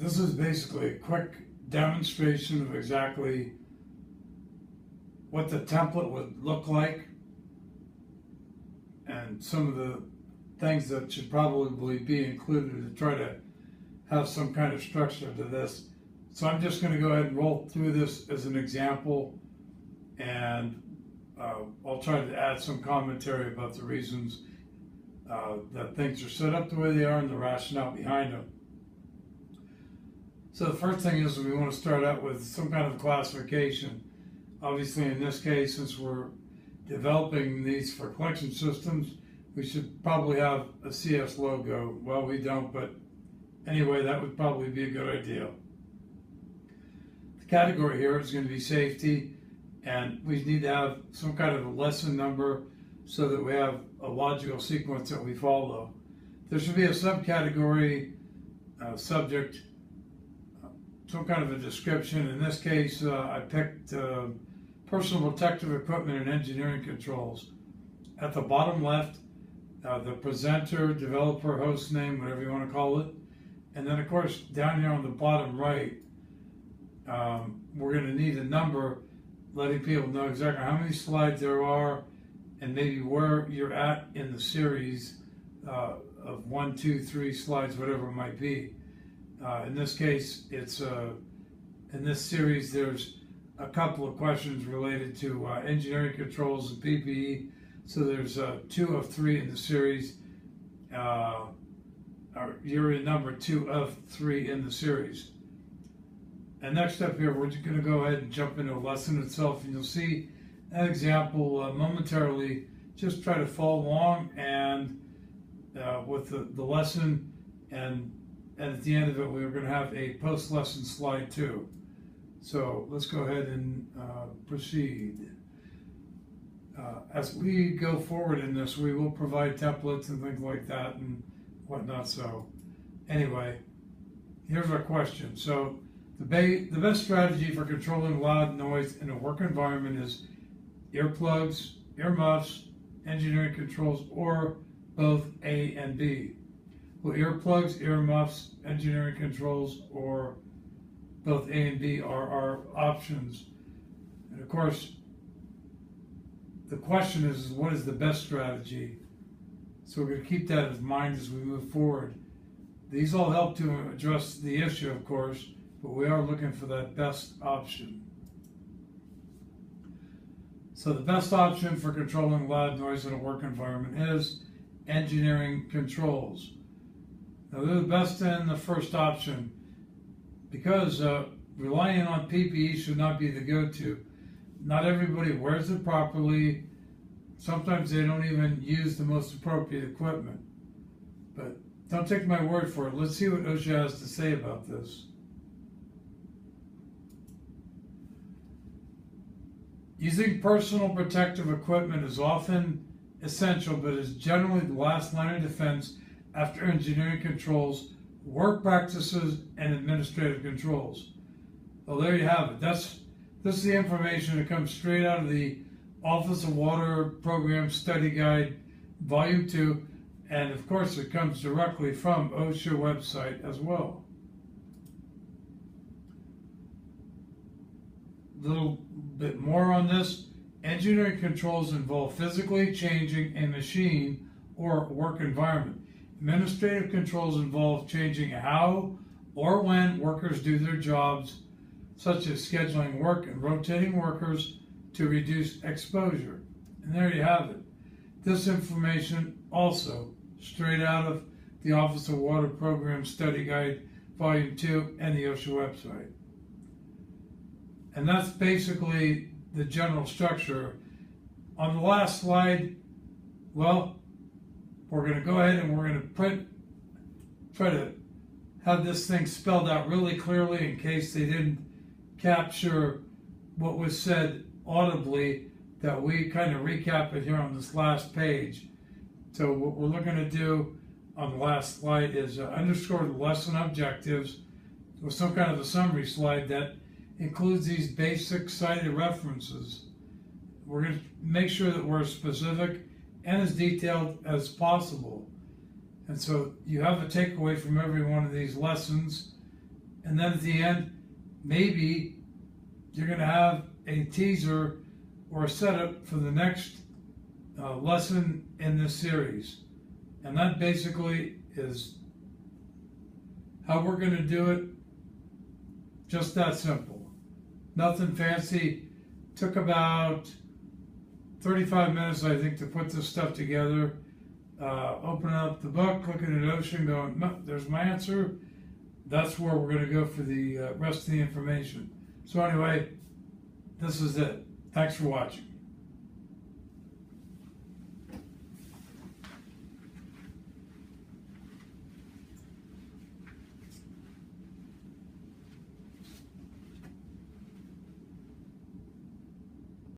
This is basically a quick demonstration of exactly what the template would look like and some of the things that should probably be included to try to have some kind of structure to this. So I'm just going to go ahead and roll through this as an example, and I'll try to add some commentary about the reasons that things are set up the way they are and the rationale behind them. So the first thing is we want to start out with some kind of classification. Obviously, in this case, since we're developing these for collection systems, we should probably have a CS logo. Well, we don't, but anyway, that would probably be a good idea. The category here is going to be safety, and we need to have some kind of a lesson number so that we have a logical sequence that we follow. There should be a subcategory, subject, some kind of a description. In this case, I picked personal protective equipment and engineering controls. At the bottom left, the presenter, developer, host name, whatever you want to call it. And then, of course, down here on the bottom right, we're going to need a number letting people know exactly how many slides there are and maybe where you're at in the series of 1, 2, 3 slides, whatever it might be. In this case, it's in this series, there's a couple of questions related to engineering controls and PPE. So there's 2 of 3 in the series. You're in number 2 of 3 in the series. And next up here, we're just going to go ahead and jump into a lesson itself, and you'll see an example momentarily. Just try to follow along and with the lesson, and at the end of it, we're going to have a post-lesson slide too. So let's go ahead and proceed. As we go forward in this, we will provide templates and things like that and whatnot. So anyway, here's our question. So the best strategy for controlling loud noise in a work environment is earplugs, earmuffs, engineering controls, or both A and B. Well, earplugs, earmuffs, engineering controls, or both A and B are our options. And of course, the question is what is the best strategy? So we're going to keep that in mind as we move forward. These all help to address the issue, of course, but we are looking for that best option. So the best option for controlling loud noise in a work environment is engineering controls. Now they're the best in the first option because relying on PPE should not be the go-to. Not everybody wears it properly. Sometimes they don't even use the most appropriate equipment. But don't take my word for it. Let's see what OSHA has to say about this. Using personal protective equipment is often essential, but is generally the last line of defense after engineering controls, work practices, and administrative controls. Well, there you have it. This is the information that comes straight out of the Office of Water Program Study Guide, Volume 2, and of course it comes directly from OSHA website as well. A little bit more on this. Engineering controls involve physically changing a machine or work environment. Administrative controls involve changing how or when workers do their jobs, such as scheduling work and rotating workers to reduce exposure. And there you have it. This information also straight out of the Office of Water Program Study Guide, Volume 2, and the OSHA website. And that's basically the general structure. On the last slide, well, we're going to go ahead and we're going to try to have this thing spelled out really clearly in case they didn't capture what was said audibly, that we kind of recap it here on this last page. So what we're looking to do on the last slide is underscore the lesson objectives with some kind of a summary slide that includes these basic cited references. We're going to make sure that we're specific and as detailed as possible. And so you have a takeaway from every one of these lessons. And then at the end, maybe you're going to have a teaser or a setup for the next lesson in this series. And that basically is how we're going to do it. Just that simple. Nothing fancy. Took about 35 minutes, I think, to put this stuff together. Open up the book, looking at Ocean, going, no, there's my answer. That's where we're going to go for the rest of the information. So anyway, this is it. Thanks for watching.